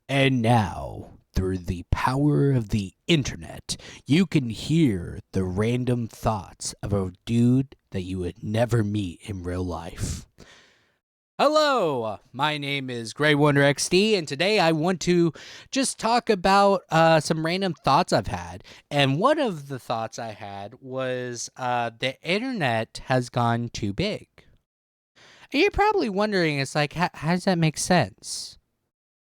And now, through the power of the internet, you can hear the random thoughts of a dude that you would never meet in real life. Hello, my name is GreyWandererXD, and today I want to just talk about some random thoughts I've had. And one of the thoughts I had was the internet has gone too big. And you're probably wondering, it's like, how does that make sense?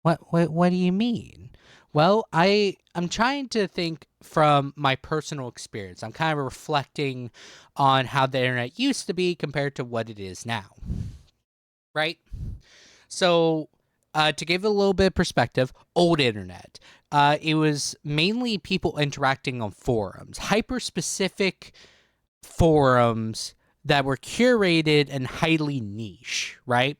What do you mean? Well, I'm trying to think from my personal experience. I'm kind of reflecting on how the internet used to be compared to what it is now, right? So, to give a little bit of perspective, old internet. It was mainly people interacting on forums, hyper specific forums that were curated and highly niche, right?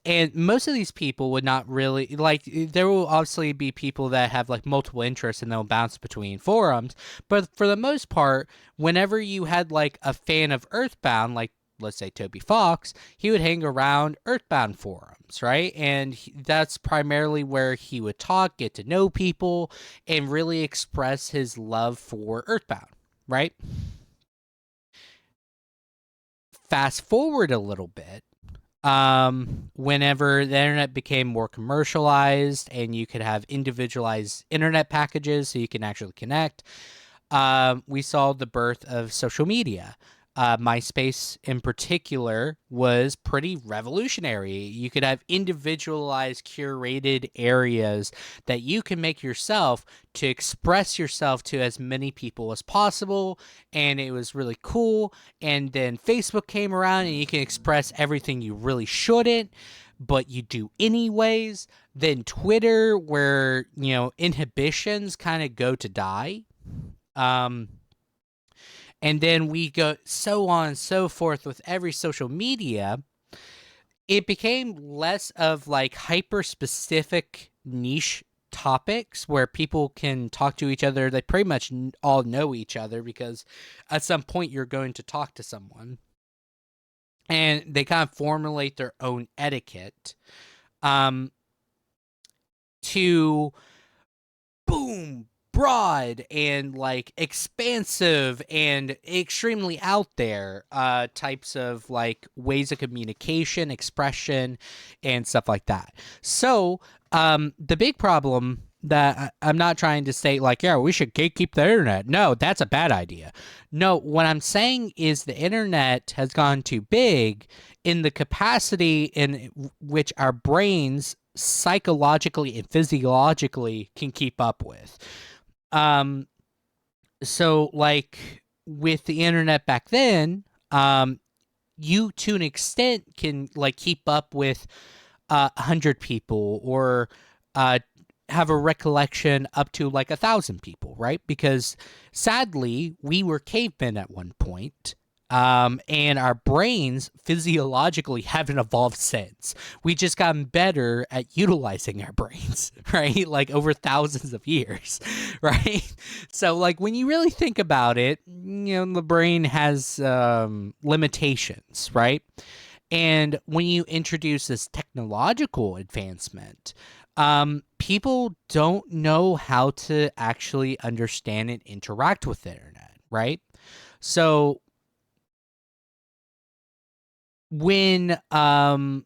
And most of these people would not really like, there will obviously be people that have like multiple interests and they'll bounce between forums. But for the most part, whenever you had like a fan of Earthbound, like let's say Toby Fox, he would hang around Earthbound forums, right? And that's primarily where he would talk, get to know people, and really express his love for Earthbound, right? Fast forward a little bit, whenever the internet became more commercialized and you could have individualized internet packages so you can actually connect, we saw the birth of social media. MySpace in particular was pretty revolutionary. You could have individualized, curated areas that you can make yourself to express yourself to as many people as possible. And it was really cool. And then Facebook came around and you can express everything you really shouldn't, but you do anyways. Then Twitter, where, inhibitions kind of go to die. And then we go so on and so forth with every social media. It became less of like hyper specific niche topics where people can talk to each other. They pretty much all know each other because at some point you're going to talk to someone. And they kind of formulate their own etiquette to boom, broad and like expansive and extremely out there types of like ways of communication, expression, and stuff like that. So the big problem that I'm not trying to say like, yeah, we should gatekeep the internet. No, that's a bad idea. No, what I'm saying is the internet has gone too big in the capacity in which our brains psychologically and physiologically can keep up with. Um, so like with the internet back then, you to an extent can like keep up with 100 people or have a recollection up to like 1,000 people, right? Because sadly, we were cavemen at one point. And our brains physiologically haven't evolved since. We just gotten better at utilizing our brains, right? Like over thousands of years, right? So, like, when you really think about it, the brain has limitations, right? And when you introduce this technological advancement, people don't know how to actually understand and interact with the internet, right? So when and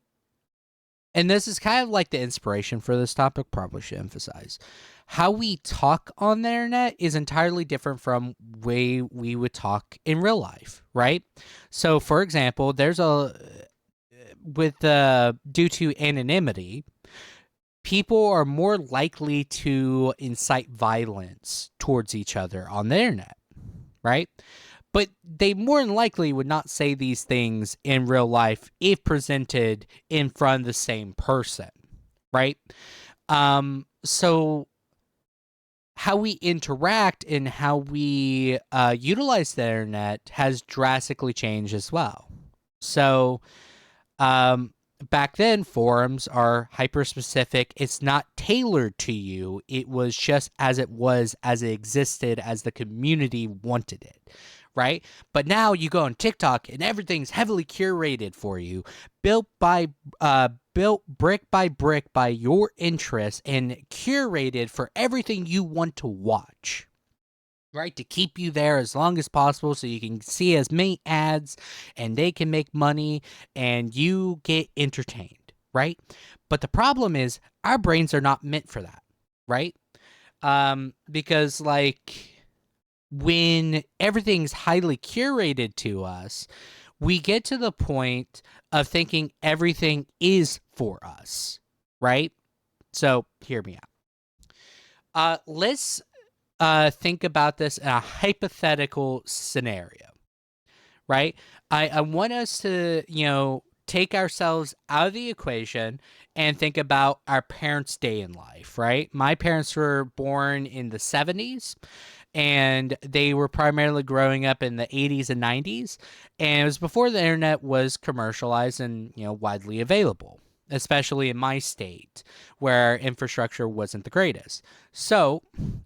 this is kind of like the inspiration for this topic, probably should emphasize how we talk on the internet is entirely different from way we would talk in real life, right? So for example, there's a with due to anonymity, people are more likely to incite violence towards each other on the internet, right? But they more than likely would not say these things in real life if presented in front of the same person, right? So how we interact and how we utilize the internet has drastically changed as well. So back then, forums are hyper specific. It's not tailored to you. It was just as it was, as it existed, as the community wanted it, right? But now you go on TikTok and everything's heavily curated for you, built by built brick by brick by your interests and curated for everything you want to watch, right? To keep you there as long as possible so you can see as many ads and they can make money and you get entertained, right? But the problem is our brains are not meant for that, right? Because like when everything's highly curated to us, we get to the point of thinking everything is for us, right? So hear me out. Let's think about this in a hypothetical scenario, right? I want us to, take ourselves out of the equation and think about our parents' day in life, right? My parents were born in the 70s and they were primarily growing up in the 80s and 90s. And it was before the internet was commercialized and, widely available, especially in my state where infrastructure wasn't the greatest. So,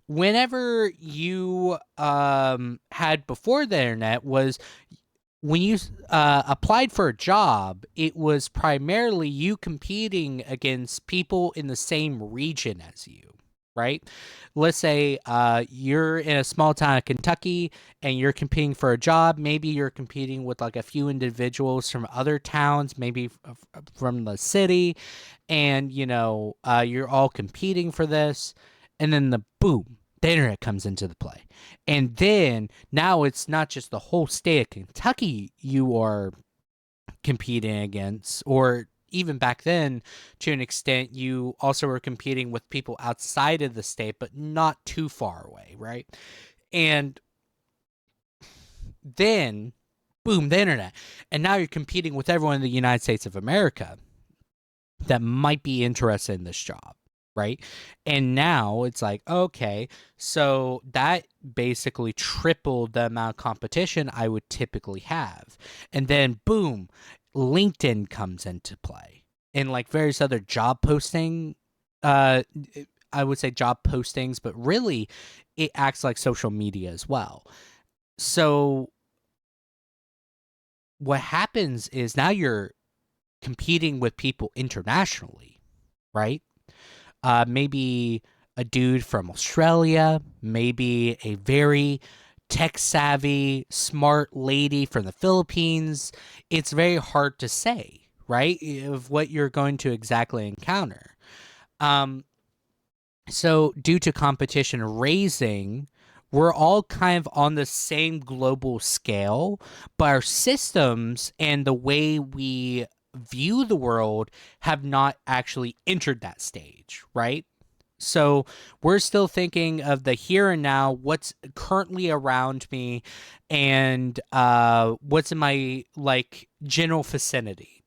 whenever you had before the internet was when you applied for a job, it was primarily you competing against people in the same region as you, right? Let's say you're in a small town of Kentucky and you're competing for a job. Maybe you're competing with like a few individuals from other towns, maybe from the city, and you're all competing for this. And then the internet comes into the play. And then now it's not just the whole state of Kentucky you are competing against, or even back then, to an extent, you also were competing with people outside of the state, but not too far away, right? And then, the internet. And now you're competing with everyone in the United States of America that might be interested in this job, right? And now it's like, okay, so that basically tripled the amount of competition I would typically have. And then LinkedIn comes into play. And like various other job posting, I would say job postings, but really it acts like social media as well. So what happens is now you're competing with people internationally, right? Maybe a dude from Australia, maybe a very tech savvy, smart lady from the Philippines. It's very hard to say, right, of what you're going to exactly encounter. So due to competition raising, we're all kind of on the same global scale, but our systems and the way we view the world have not actually entered that stage, right? So we're still thinking of the here and now, what's currently around me, and what's in my like general vicinity.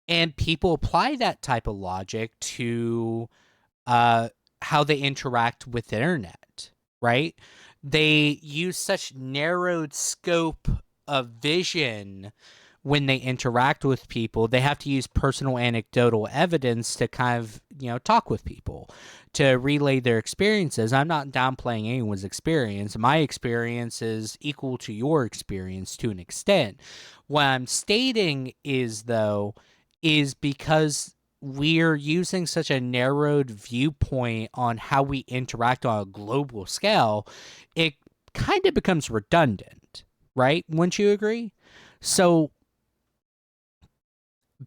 And people apply that type of logic to how they interact with the internet, right? They use such narrowed scope of vision when they interact with people. They have to use personal anecdotal evidence to kind of, talk with people, to relay their experiences. I'm not downplaying anyone's experience. My experience is equal to your experience to an extent. What I'm stating is, though, is because we're using such a narrowed viewpoint on how we interact on a global scale, it kind of becomes redundant, right? Wouldn't you agree? So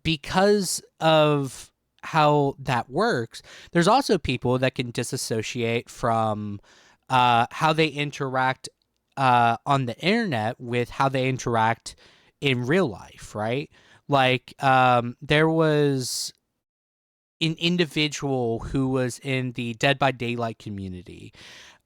because of how that works, there's also people that can disassociate from how they interact on the internet with how they interact in real life, right? Like there was an individual who was in the Dead by Daylight community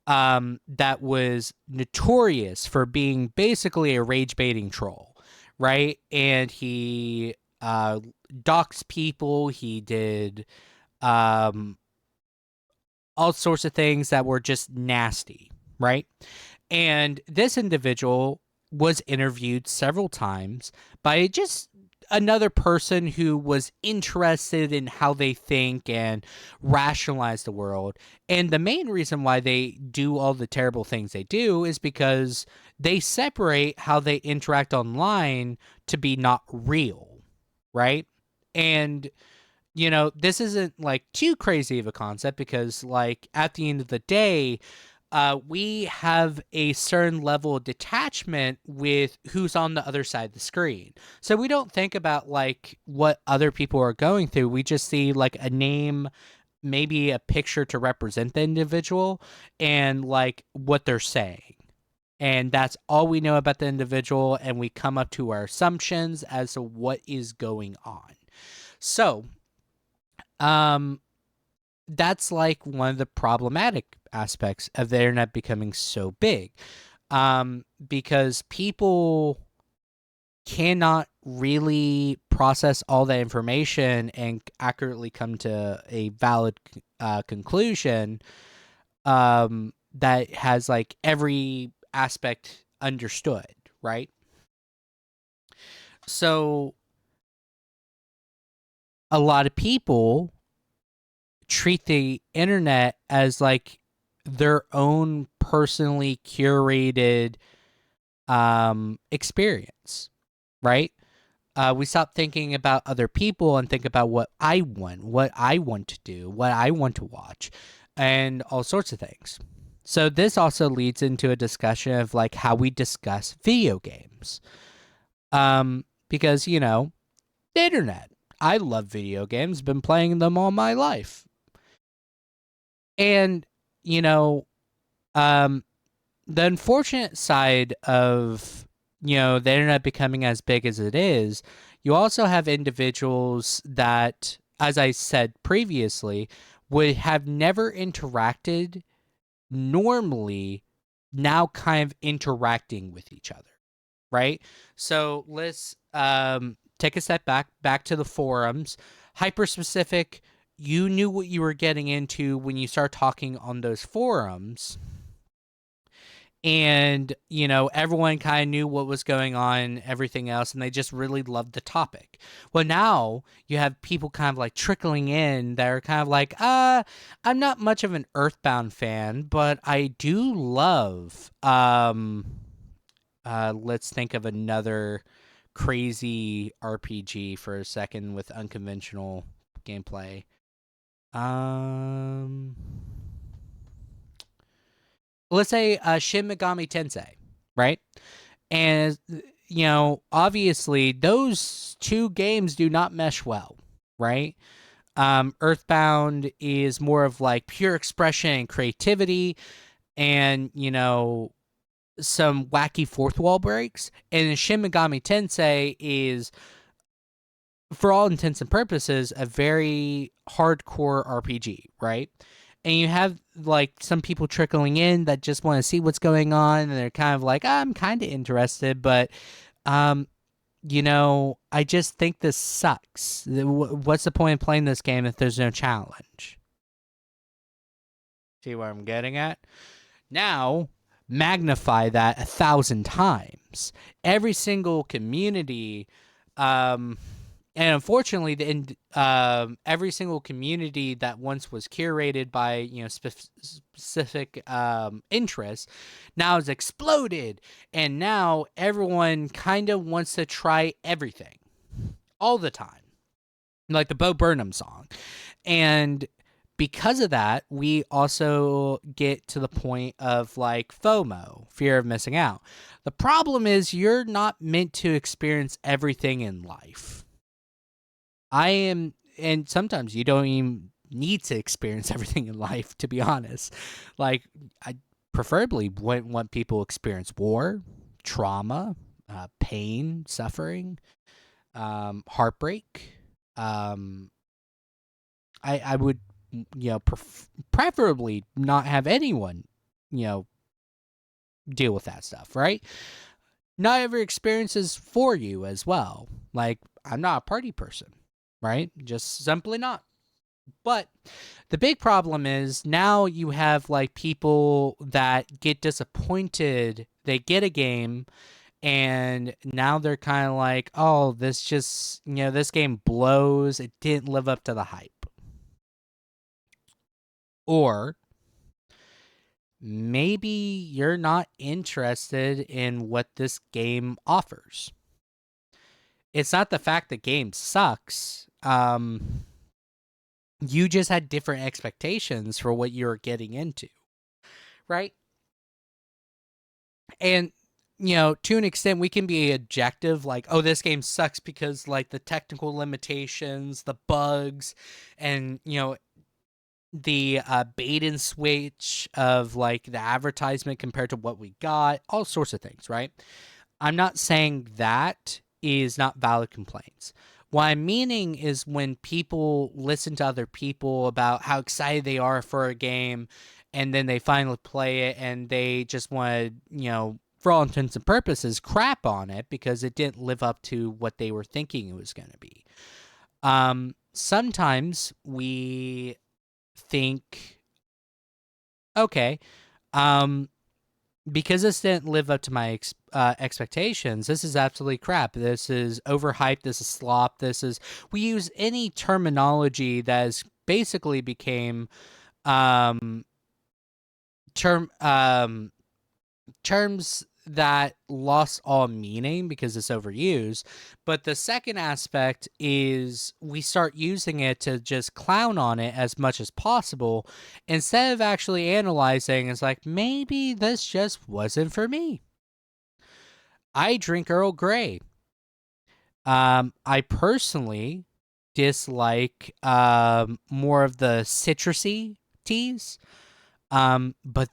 that was notorious for being basically a rage baiting troll, right? And he doxed people. He did all sorts of things that were just nasty, right? And this individual was interviewed several times by just another person who was interested in how they think and rationalize the world. And the main reason why they do all the terrible things they do is because they separate how they interact online to be not real, right? And this isn't like too crazy of a concept because, like, at the end of the day, we have a certain level of detachment with who's on the other side of the screen. So we don't think about like what other people are going through. We just see like a name, maybe a picture to represent the individual, and like what they're saying. And that's all we know about the individual, and we come up to our assumptions as to what is going on. So, um, that's like one of the problematic aspects of the internet becoming so big, because people cannot really process all that information and accurately come to a valid conclusion, that has like every aspect understood, right? So a lot of people treat the internet as like their own personally curated experience, right? We stop thinking about other people and think about what I want to do, what I want to watch, and all sorts of things. So this also leads into a discussion of like how we discuss video games. Because the internet. I love video games, been playing them all my life. And you know, um the unfortunate side of the internet becoming as big as it is, you also have individuals that, as I said previously, would have never interacted normally, now kind of interacting with each other, right? So let's take a step back to the forums. Hyper specific, you knew what you were getting into when you start talking on those forums, and everyone kind of knew what was going on, everything else, and they just really loved the topic. Well, now you have people kind of like trickling in that are kind of like, I'm not much of an Earthbound fan, but I do love let's think of another crazy RPG for a second with unconventional gameplay. um let's say Shin Megami Tensei, right? And obviously those two games do not mesh well, right? Earthbound is more of like pure expression and creativity, and some wacky fourth wall breaks. And Shin Megami Tensei is, for all intents and purposes, a very hardcore RPG, right? And you have like some people trickling in that just want to see what's going on, and they're kind of like, I'm kind of interested, but um, I just think this sucks. What's the point of playing this game if there's no challenge? See what I'm getting at? Now, magnify that 1,000 times. Every single community, um, and unfortunately, every single community that once was curated by specific interests now has exploded, and now everyone kind of wants to try everything all the time, like the Bo Burnham song. And because of that, we also get to the point of like FOMO, fear of missing out. The problem is you're not meant to experience everything in life. I am, and sometimes you don't even need to experience everything in life, to be honest. Like, I preferably wouldn't want people to experience war, trauma, pain, suffering, heartbreak. Um, I would, preferably not have anyone, you know, deal with that stuff, right? Not every experience is for you as well. Like, I'm not a party person, right? Just simply not. But the big problem is now you have like people that get disappointed. They get a game and now they're kind of like, oh, this just, this game blows. It didn't live up to the hype. Or maybe you're not interested in what this game offers. It's not the fact that game sucks. You just had different expectations for what you're getting into, right? And to an extent, we can be objective, like, oh, this game sucks because like the technical limitations, the bugs, and the bait and switch of like the advertisement compared to what we got, all sorts of things, right? I'm not saying that is not valid complaints. What I'm meaning is when people listen to other people about how excited they are for a game and then they finally play it and they just want to, for all intents and purposes, crap on it because it didn't live up to what they were thinking it was going to be. Sometimes we think, okay, because this didn't live up to my expectations, this is absolutely crap. This is overhyped. This is slop. We use any terminology that has basically became um, terms that lost all meaning because it's overused. But the second aspect is we start using it to just clown on it as much as possible instead of actually analyzing. It's like, maybe this just wasn't for me. I drink Earl Grey. I personally dislike more of the citrusy teas. But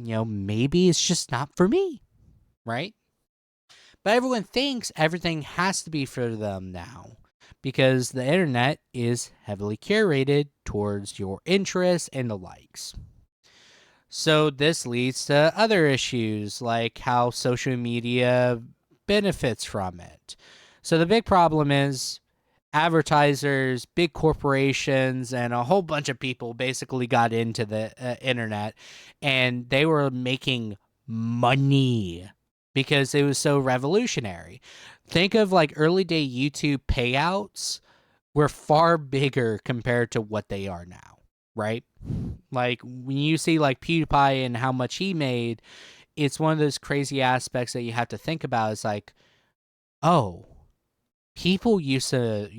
maybe it's just not for me, right? But everyone thinks everything has to be for them now because the internet is heavily curated towards your interests and the likes. So this leads to other issues like how social media benefits from it. So the big problem is advertisers, big corporations, and a whole bunch of people basically got into the internet and they were making money because it was so revolutionary. Think of like early day YouTube payouts were far bigger compared to what they are now, right? Like when you see like PewDiePie and how much he made, it's one of those crazy aspects that you have to think about. Is like, oh, people used to,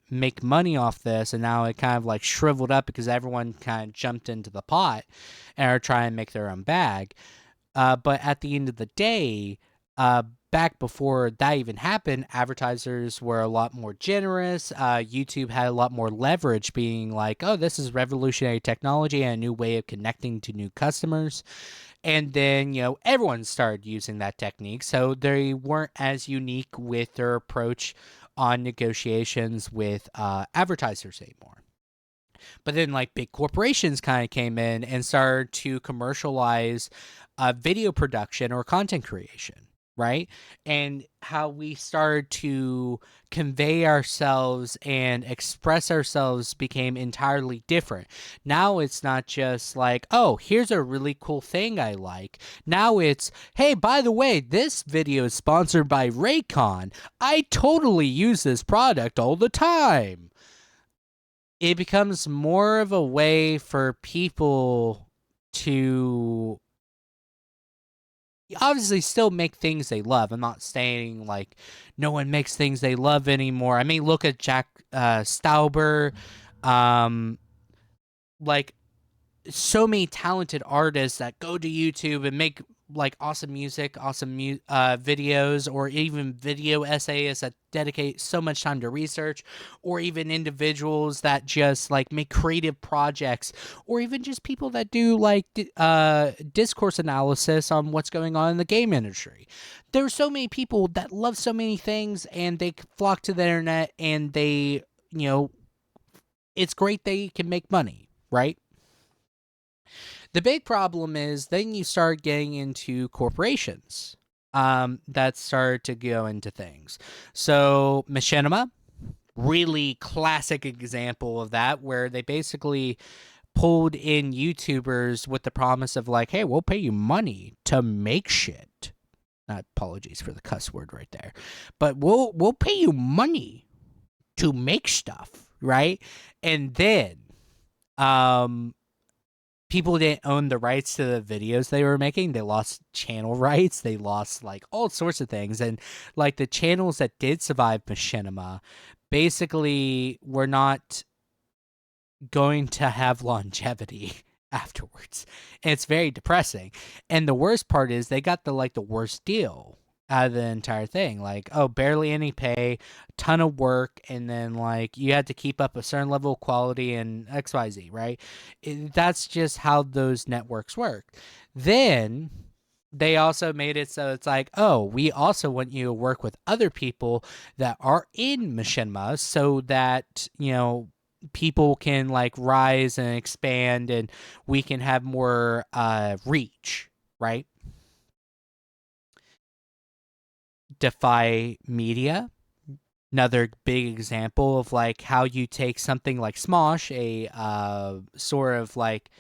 make money off this, and now it kind of like shriveled up because everyone kind of jumped into the pot and are trying to make their own bag. But at the end of the day, back before that even happened, advertisers were a lot more generous. YouTube had a lot more leverage, being like, oh, this is revolutionary technology and a new way of connecting to new customers. And then, everyone started using that technique. So they weren't as unique with their approach on negotiations with advertisers anymore. But then, like, big corporations kind of came in and started to commercialize video production or content creation, right? And how we started to convey ourselves and express ourselves became entirely different. Now it's not just like, oh, here's a really cool thing I like. Now it's, hey, by the way, this video is sponsored by Raycon. I totally use this product all the time. It becomes more of a way for people to obviously still make things they love. I'm not saying like no one makes things they love anymore. I mean, look at Jack Stauber, like so many talented artists that go to YouTube and make like awesome music, awesome videos, or even video essayists that dedicate so much time to research, or even individuals that just like make creative projects, or even just people that do like discourse analysis on what's going on in the game industry. There are so many people that love so many things and they flock to the internet and they, it's great they can make money, right? The big problem is then you start getting into corporations that start to go into things. So Machinima, really classic example of that, where they basically pulled in YouTubers with the promise of like, hey, we'll pay you money to make shit. Apologies for the cuss word right there, but we'll pay you money to make stuff, right? And then people didn't own the rights to the videos they were making. They lost channel rights. They lost like all sorts of things. And like the channels that did survive machinima basically were not going to have longevity afterwards. And it's very depressing. And the worst part is they got the worst deal out of the entire thing. Like, oh, barely any pay, ton of work, and then like you had to keep up a certain level of quality and XYZ, right? That's just how those networks work. Then they also made it so it's like, oh, we also want you to work with other people that are in machinima so that, people can like rise and expand and we can have more reach, right? Defy Media, another big example of like how you take something like Smosh, a sort of like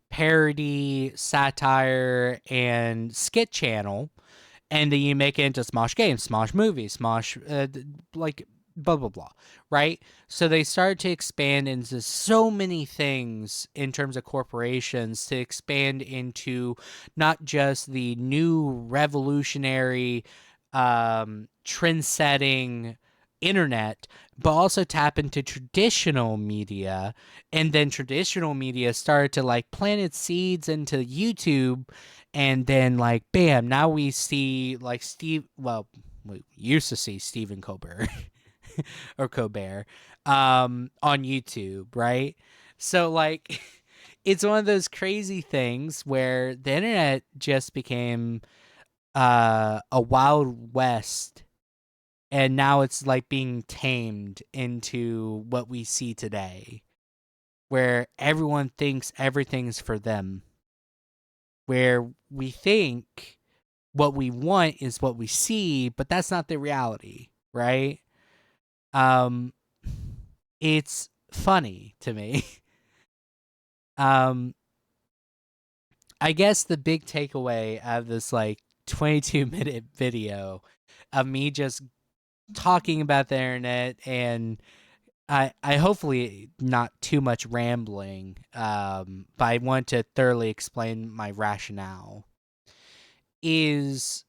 parody, satire, and skit channel, and then you make it into Smosh games, Smosh movies, Smosh like blah blah blah, right? So they started to expand into so many things in terms of corporations to expand into not just the new revolutionary, trend-setting internet, but also tap into traditional media. And then traditional media started to like plant its seeds into YouTube, and then like bam, now we see like we used to see Stephen Colbert or Colbert on YouTube, right? So like it's one of those crazy things where the internet just became a wild west, and now it's like being tamed into what we see today, where everyone thinks everything's for them, where we think what we want is what we see, but that's not the reality, right? Um, it's funny to me. um, I guess the big takeaway out of this like 22-minute video of me just talking about the internet, and I hopefully not too much rambling, but I want to thoroughly explain my rationale, is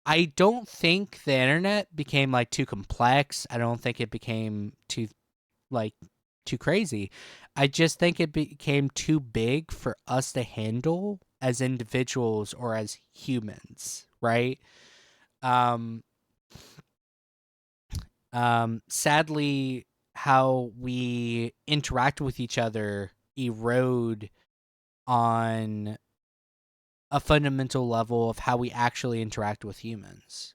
I don't think the internet became like too complex. I don't think it became like too crazy. I just think it became too big for us to handle as individuals or as humans, right? Um Sadly, how we interact with each other erode on a fundamental level of how we actually interact with humans.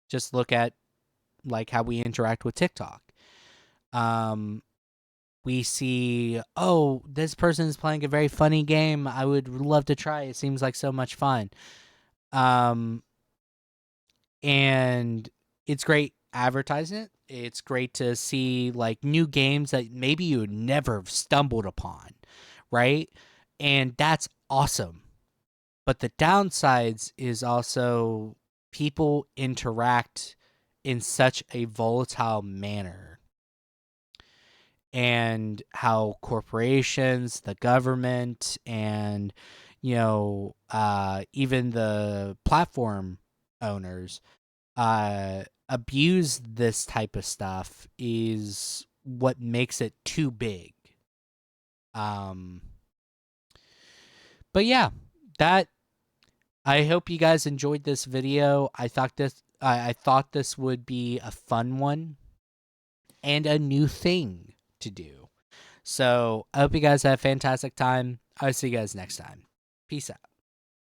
Just look at like how we interact with TikTok. Um, we see, oh, this person is playing a very funny game. I would love to try. It seems like so much fun. Um, and it's great advertisement. It's great to see like new games that maybe you would never have stumbled upon, right? And that's awesome. But the downsides is also people interact in such a volatile manner, and how corporations, the government, and even the platform owners abuse this type of stuff is what makes it too big. Um, but yeah, that I hope you guys enjoyed this video. I thought this would be a fun one and a new thing to do. So I hope you guys have a fantastic time. I'll see you guys next time. Peace out.